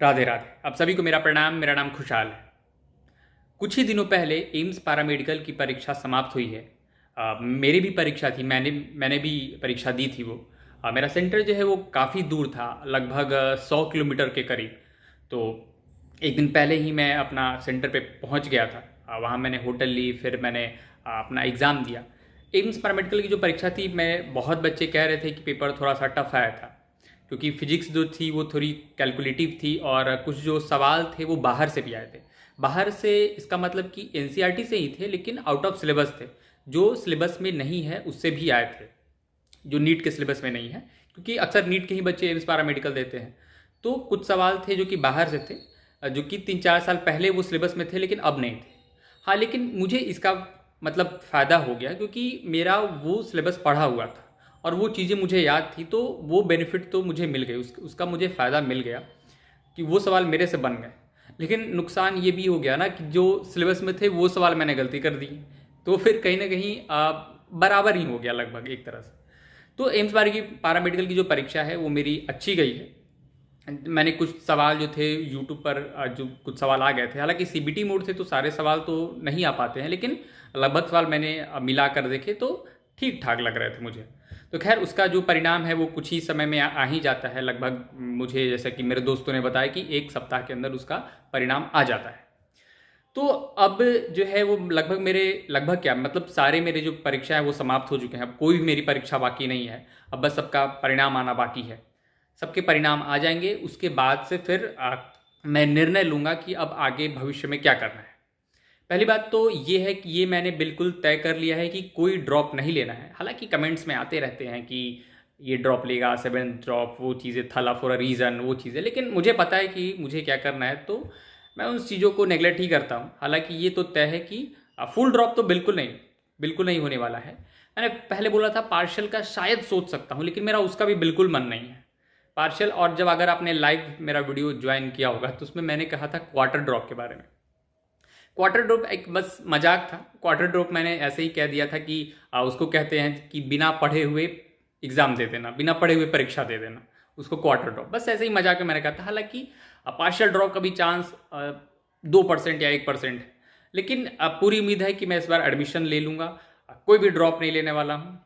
राधे राधे। आप सभी को मेरा प्रणाम। मेरा नाम खुशहाल है। कुछ ही दिनों पहले एम्स पैरामेडिकल की परीक्षा समाप्त हुई है। मेरी भी परीक्षा थी। मैंने मैंने भी परीक्षा दी थी। वो मेरा सेंटर जो है वो काफ़ी दूर था, लगभग 100 किलोमीटर के करीब। तो एक दिन पहले ही मैं अपना सेंटर पे पहुंच गया था। वहाँ मैंने होटल ली, फिर मैंने अपना एग्ज़ाम दिया। एम्स पैरामेडिकल की जो परीक्षा थी, मैं बहुत बच्चे कह रहे थे कि पेपर थोड़ा सा टफ आया था, क्योंकि फिजिक्स जो थी वो थोड़ी कैलकुलेटिव थी और कुछ जो सवाल थे वो बाहर से भी आए थे। बाहर से इसका मतलब कि एनसीईआरटी से ही थे, लेकिन आउट ऑफ सिलेबस थे। जो सिलेबस में नहीं है उससे भी आए थे, जो नीट के सिलेबस में नहीं है, क्योंकि अक्सर नीट के ही बच्चे एम्स पैरामेडिकल देते हैं। तो कुछ सवाल थे जो कि बाहर से थे, जो कि 3-4 साल पहले वो सिलेबस में थे लेकिन अब नहीं थे। हाँ, लेकिन मुझे इसका मतलब फ़ायदा हो गया, क्योंकि मेरा वो सिलेबस पढ़ा हुआ था और वो चीज़ें मुझे याद थी, तो वो बेनिफिट तो मुझे मिल गई, उसका मुझे फ़ायदा मिल गया कि वो सवाल मेरे से बन गए। लेकिन नुकसान ये भी हो गया ना कि जो सिलेबस में थे वो सवाल मैंने गलती कर दी, तो फिर कहीं ना कहीं बराबर ही हो गया लगभग एक तरह से। तो एम्स बार की पैरामेडिकल की जो परीक्षा है वो मेरी अच्छी गई है। मैंने कुछ सवाल जो थे यूट्यूब पर, जो कुछ सवाल आ गए थे, हालांकि सीबीटी मोड थे तो सारे सवाल तो नहीं आ पाते हैं, लेकिन लगभग सवाल मैंने मिला कर देखे तो ठीक ठाक लग रहे थे मुझे। तो खैर, उसका जो परिणाम है वो कुछ ही समय में आ ही जाता है। लगभग मुझे, जैसा कि मेरे दोस्तों ने बताया, कि 1 सप्ताह के अंदर उसका परिणाम आ जाता है। तो अब जो है वो लगभग क्या मतलब, सारे मेरे जो परीक्षा है वो समाप्त हो चुके हैं। अब कोई भी मेरी परीक्षा बाकी नहीं है। अब बस सबका परिणाम आना बाकी है। सबके परिणाम आ जाएंगे, उसके बाद से फिर मैं निर्णय लूँगा कि अब आगे भविष्य में क्या करना है। पहली बात तो ये है कि ये मैंने बिल्कुल तय कर लिया है कि कोई ड्रॉप नहीं लेना है। हालांकि कमेंट्स में आते रहते हैं कि ये ड्रॉप लेगा, 7th ड्रॉप, वो चीज़ें, थला फॉर अ रीज़न, वो चीज़ें, लेकिन मुझे पता है कि मुझे क्या करना है, तो मैं उन चीज़ों को नेगलेक्ट ही करता हूँ। हालांकि ये तो तय है कि फुल ड्रॉप तो बिल्कुल नहीं होने वाला है। मैंने पहले बोला था पार्शियल का शायद सोच सकता हूँ, लेकिन मेरा उसका भी बिल्कुल मन नहीं है पार्शियल। और जब अगर आपने लाइव मेरा वीडियो ज्वाइन किया होगा तो उसमें मैंने कहा था क्वार्टर ड्रॉप के बारे में। क्वार्टर ड्रॉप एक बस मजाक था। क्वार्टर ड्रॉप मैंने ऐसे ही कह दिया था कि उसको कहते हैं कि बिना पढ़े हुए एग्ज़ाम दे देना, बिना पढ़े हुए परीक्षा दे देना, उसको क्वार्टर ड्रॉप, बस ऐसे ही मजाक में मैंने कहा था। हालांकि पार्शियल ड्रॉप का भी चांस 2% या 1% है, लेकिन पूरी उम्मीद है कि मैं इस बार एडमिशन ले लूँगा। कोई भी ड्रॉप नहीं लेने वाला हूँ।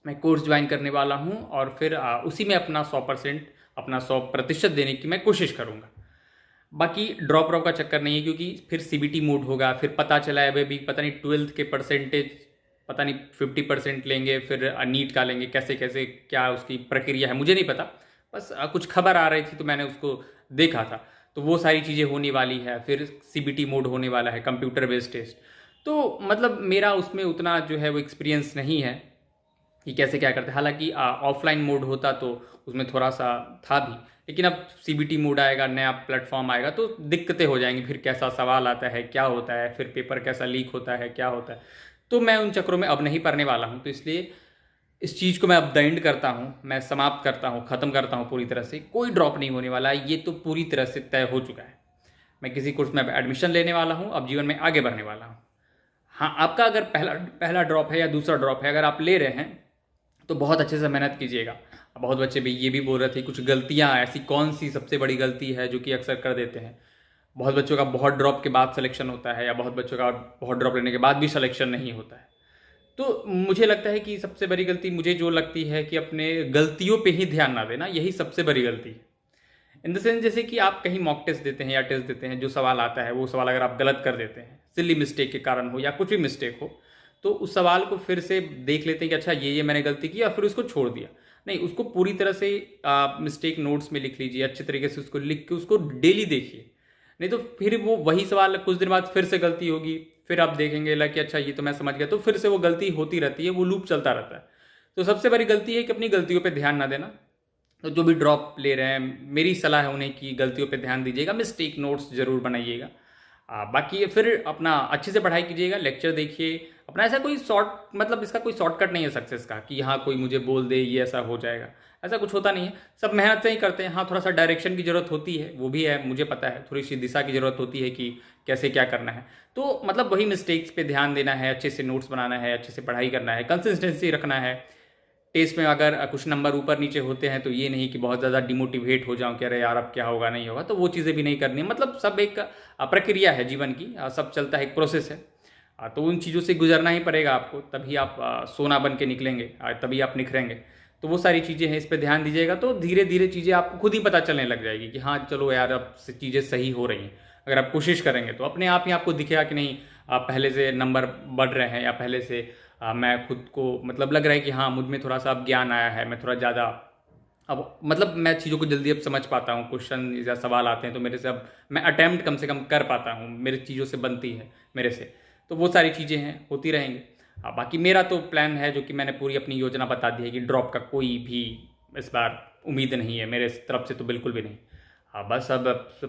मैं कोर्स ज्वाइन करने वाला हूँ और फिर उसी में अपना 100%, अपना 100% देने की मैं कोशिश करूँगा। बाकी ड्रॉप का चक्कर नहीं है, क्योंकि फिर सीबीटी मोड होगा। फिर पता चला है अभी पता नहीं 12th के परसेंटेज, पता नहीं 50% लेंगे, फिर नीट का लेंगे, कैसे कैसे क्या उसकी प्रक्रिया है मुझे नहीं पता। बस कुछ खबर आ रही थी तो मैंने उसको देखा था। तो वो सारी चीज़ें होने वाली है। फिर सीबीटी मोड होने वाला है, कंप्यूटर बेस्ड टेस्ट। तो मतलब मेरा उसमें उतना जो है वो एक्सपीरियंस नहीं है कि कैसे क्या करते हैं। हालांकि ऑफलाइन मोड होता तो उसमें थोड़ा सा था भी, लेकिन अब सीबीटी मोड आएगा, नया प्लेटफॉर्म आएगा, तो दिक्कतें हो जाएंगी। फिर कैसा सवाल आता है, क्या होता है, फिर पेपर कैसा लीक होता है, क्या होता है, तो मैं उन चक्रों में अब नहीं पढ़ने वाला हूँ। तो इसलिए इस चीज़ को मैं अब द एंड करता हूँ, मैं समाप्त करता हूँ, ख़त्म करता हूँ पूरी तरह से। कोई ड्रॉप नहीं होने वाला है, ये तो पूरी तरह से तय हो चुका है। मैं किसी कोर्स में एडमिशन लेने वाला हूँ, अब जीवन में आगे बढ़ने वाला हूँ। हाँ, आपका अगर पहला पहला ड्रॉप है या दूसरा ड्रॉप है, अगर आप ले रहे हैं तो बहुत अच्छे से मेहनत कीजिएगा। बहुत बच्चे भी ये भी बोल रहे थे कुछ गलतियाँ, ऐसी कौन सी सबसे बड़ी गलती है जो कि अक्सर कर देते हैं। बहुत बच्चों का बहुत ड्रॉप के बाद सिलेक्शन होता है, या बहुत बच्चों का बहुत ड्रॉप लेने के बाद भी सिलेक्शन नहीं होता है। तो मुझे लगता है कि सबसे बड़ी गलती मुझे जो लगती है कि अपने गलतियों पे ही ध्यान ना देना, यही सबसे बड़ी गलती है। इन द सेंस, जैसे कि आप कहीं मॉक टेस्ट देते हैं या टेस्ट देते हैं, जो सवाल आता है वो सवाल अगर आप गलत कर देते हैं, सिली मिस्टेक के कारण हो या कुछ भी मिस्टेक हो, तो उस सवाल को फिर से देख लेते हैं कि अच्छा ये मैंने गलती की, या फिर उसको छोड़ दिया। नहीं, उसको पूरी तरह से मिस्टेक नोट्स में लिख लीजिए, अच्छे तरीके से उसको लिख के उसको डेली देखिए। नहीं तो फिर वो वही सवाल कुछ दिन बाद फिर से गलती होगी, फिर आप देखेंगे ला कि अच्छा ये तो मैं समझ गया, तो फिर से वो गलती होती रहती है, वो लूप चलता रहता है। तो सबसे बड़ी गलती है कि अपनी गलतियों पर ध्यान ना देना। तो जो भी ड्रॉप ले रहे हैं, मेरी सलाह है उन्हें कि गलतियों पे ध्यान दीजिएगा, मिस्टेक नोट्स जरूर बनाइएगा। बाकी फिर अपना अच्छे से पढ़ाई कीजिएगा, लेक्चर देखिए अपना। ऐसा कोई शॉर्ट मतलब इसका कोई शॉर्टकट नहीं है सक्सेस का कि हाँ कोई मुझे बोल दे ये ऐसा हो जाएगा, ऐसा कुछ होता नहीं है। सब मेहनत से ही करते हैं। हाँ, थोड़ा सा डायरेक्शन की जरूरत होती है, वो भी है, मुझे पता है। थोड़ी सी दिशा की जरूरत होती है कि कैसे क्या करना है। तो मतलब वही मिस्टेक्स पे ध्यान देना है, अच्छे से नोट्स बनाना है, अच्छे से पढ़ाई करना है, कंसिस्टेंसी रखना है। टेस्ट में अगर कुछ नंबर ऊपर नीचे होते हैं तो ये नहीं कि बहुत ज़्यादा डिमोटिवेट हो जाऊं कि अरे यार अब क्या होगा नहीं होगा, तो वो चीज़ें भी नहीं करनी है। मतलब सब एक प्रक्रिया है जीवन की, सब चलता है, एक प्रोसेस है। तो उन चीज़ों से गुजरना ही पड़ेगा आपको, तभी आप सोना बन के निकलेंगे, तभी आप निखरेंगे। तो वो सारी चीज़ें हैं, इस पे ध्यान दीजिएगा तो धीरे धीरे चीज़ें आपको खुद ही पता चलने लग जाएगी कि हाँ चलो यार अब से चीज़ें सही हो रही हैं। अगर आप कोशिश करेंगे तो अपने आप ही आपको दिखेगा कि नहीं पहले से नंबर बढ़ रहे हैं, या पहले से मैं खुद को मतलब लग रहा है कि हाँ मुझ में थोड़ा सा अब ज्ञान आया है, मैं थोड़ा ज़्यादा अब मतलब मैं चीज़ों को जल्दी अब समझ पाता हूँ। क्वेश्चन या सवाल आते हैं तो मेरे से अब मैं अटैम्प्ट कम से कम कर पाता हूँ, मेरी चीज़ों से बनती है मेरे से। तो वो सारी चीज़ें हैं, होती रहेंगी। बाकी मेरा तो प्लान है जो कि मैंने पूरी अपनी योजना बता दी है कि ड्रॉप का कोई भी इस बार उम्मीद नहीं है मेरे तरफ से, तो बिल्कुल भी नहीं। बस अब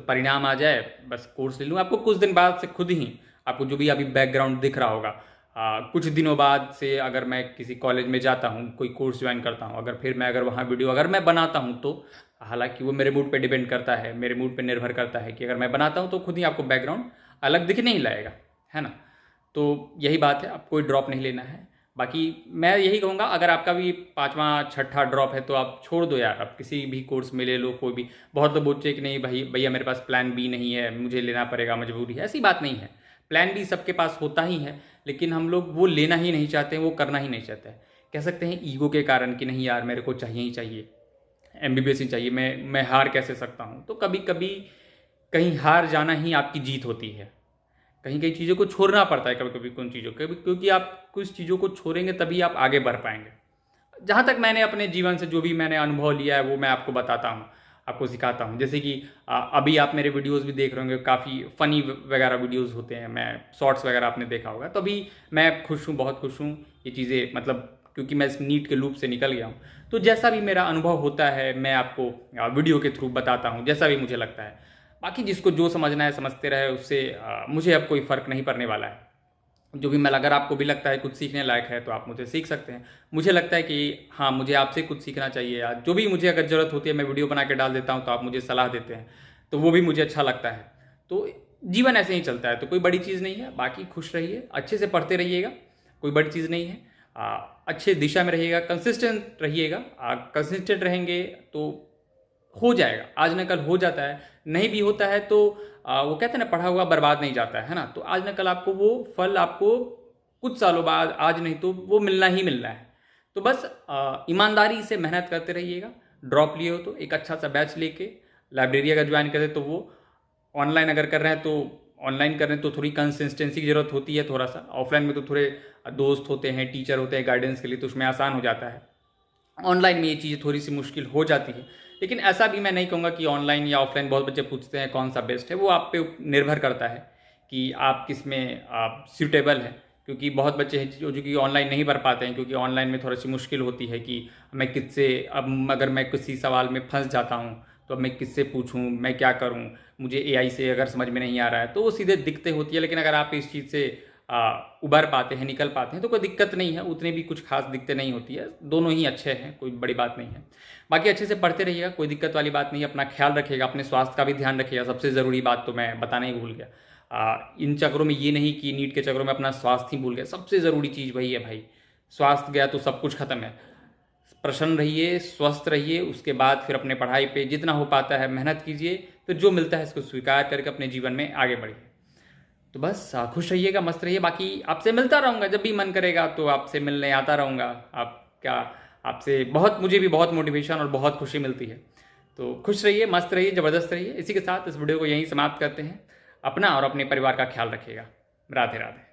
परिणाम आ जाए, बस कोर्स ले लूँ। आपको कुछ दिन बाद से खुद ही आपको जो भी अभी बैकग्राउंड दिख रहा होगा, कुछ दिनों बाद से अगर मैं किसी कॉलेज में जाता हूँ, कोई कोर्स ज्वाइन करता हूँ, अगर वहाँ वीडियो अगर मैं बनाता हूँ तो हालांकि वो मेरे मूड पे डिपेंड करता है, मेरे मूड पे निर्भर करता है कि अगर मैं बनाता हूँ तो खुद ही आपको बैकग्राउंड अलग दिखने ही लाएगा, है ना। तो यही बात है, आपको कोई ड्रॉप नहीं लेना है। बाकी मैं यही कहूँगा, अगर आपका भी 5वां 6ठा ड्रॉप है तो आप छोड़ दो यार, आप किसी भी कोर्स में ले लो कोई भी। बहुत लोग बोलते हैं कि नहीं भाई भैया मेरे पास प्लान बी नहीं है, मुझे लेना पड़ेगा, मजबूरी है। ऐसी बात नहीं है, प्लान बी सबके पास होता ही है, लेकिन हम लोग वो लेना ही नहीं चाहते, वो करना ही नहीं चाहते। कह सकते हैं ईगो के कारण कि नहीं यार मेरे को चाहिए ही चाहिए, एमबीबीएस ही चाहिए, मैं हार कैसे सकता हूँ। तो कभी कभी कहीं हार जाना ही आपकी जीत होती है। कहीं कहीं चीज़ों को छोड़ना पड़ता है कभी कभी, कुछ चीज़ों कभी, क्योंकि आप कुछ चीज़ों को छोड़ेंगे तभी आप आगे बढ़ पाएंगे। जहाँ तक मैंने अपने जीवन से जो भी मैंने अनुभव लिया है वो मैं आपको बताता हूँ, आपको सिखाता हूँ। जैसे कि अभी आप मेरे वीडियोस भी देख रहे होंगे, काफ़ी फ़नी वगैरह वीडियोस होते हैं, मैं शॉर्ट्स वगैरह आपने देखा होगा। तो अभी मैं खुश हूँ, बहुत खुश हूँ। ये चीज़ें मतलब क्योंकि मैं इस नीट के लूप से निकल गया हूँ, तो जैसा भी मेरा अनुभव होता है मैं आपको वीडियो के थ्रू बताता हूँ, जैसा भी मुझे लगता है। बाकी जिसको जो समझना है समझते रहे, उससे मुझे अब कोई फ़र्क नहीं पड़ने वाला है। जो भी मैं, अगर आपको भी लगता है कुछ सीखने लायक है तो आप मुझे सीख सकते हैं। मुझे लगता है कि हाँ मुझे आपसे कुछ सीखना चाहिए, या जो भी मुझे अगर ज़रूरत होती है मैं वीडियो बना के डाल देता हूँ तो आप मुझे सलाह देते हैं, तो वो भी मुझे अच्छा लगता है। तो जीवन ऐसे ही चलता है, तो कोई बड़ी चीज़ नहीं है। बाकी खुश रहिए, अच्छे से पढ़ते रहिएगा, कोई बड़ी चीज़ नहीं है। अच्छे दिशा में रहिएगा, कंसिस्टेंट रहिएगा। कंसिस्टेंट रहेंगे तो हो जाएगा, आज न कल हो जाता है। नहीं भी होता है तो वो कहते हैं ना, पढ़ा हुआ बर्बाद नहीं जाता है ना। तो आज न कल आपको वो फल आपको कुछ सालों बाद, आज नहीं तो वो मिलना ही मिलना है। तो बस ईमानदारी से मेहनत करते रहिएगा। ड्रॉप लिए हो तो एक अच्छा सा बैच लेके लाइब्रेरी अगर ज्वाइन करें तो वो, ऑनलाइन अगर कर रहे हैं तो ऑनलाइन कर रहे हैं तो थोड़ी कंसिस्टेंसी की ज़रूरत होती है थोड़ा सा। ऑफलाइन में तो थोड़े दोस्त होते हैं, टीचर होते हैं गाइडेंस के लिए, तो उसमें आसान हो जाता है। ऑनलाइन में ये चीज़ें थोड़ी सी मुश्किल हो जाती है। लेकिन ऐसा भी मैं नहीं कहूँगा कि ऑनलाइन या ऑफलाइन, बहुत बच्चे पूछते हैं कौन सा बेस्ट है, वो आप पे निर्भर करता है कि आप किस में आप सूटेबल है। क्योंकि बहुत बच्चे हैं जो कि ऑनलाइन नहीं पढ़ पाते हैं, क्योंकि ऑनलाइन में थोड़ी सी मुश्किल होती है कि मैं किससे, अब अगर मैं किसी सवाल में फंस जाता हूँ तो अब मैं किससे पूछूँ, मैं क्या करूँ, मुझे एआई से अगर समझ में नहीं आ रहा है, तो वो सीधे दिक्कतें होती है। लेकिन अगर आप इस चीज़ से उबर पाते हैं, निकल पाते हैं, तो कोई दिक्कत नहीं है, उतनी भी कुछ खास दिक्कतें नहीं होती है। दोनों ही अच्छे हैं, कोई बड़ी बात नहीं है। बाकी अच्छे से पढ़ते रहिएगा, कोई दिक्कत वाली बात नहीं है। अपना ख्याल रखिएगा, अपने स्वास्थ्य का भी ध्यान रखिएगा। सबसे ज़रूरी बात तो मैं बताना ही भूल गया। इन चक्करों में ये नहीं कि नीट के चक्करों में अपना स्वास्थ्य ही भूल गया, सबसे ज़रूरी चीज़ वही है भाई। स्वास्थ्य गया तो सब कुछ खत्म है। प्रसन्न रहिए, स्वस्थ रहिए, उसके बाद फिर अपने पढ़ाई पे जितना हो पाता है मेहनत कीजिए, फिर जो मिलता है इसको स्वीकार करके अपने जीवन में आगे बढ़िए। तो बस खुश रहिएगा, मस्त रहिए। बाकी आपसे मिलता रहूँगा, जब भी मन करेगा तो आपसे मिलने आता रहूँगा। आप क्या, आपसे बहुत, मुझे भी बहुत मोटिवेशन और बहुत खुशी मिलती है। तो खुश रहिए, मस्त रहिए, ज़बरदस्त रहिए। इसी के साथ इस वीडियो को यहीं समाप्त करते हैं। अपना और अपने परिवार का ख्याल रखिएगा। राधे राधे।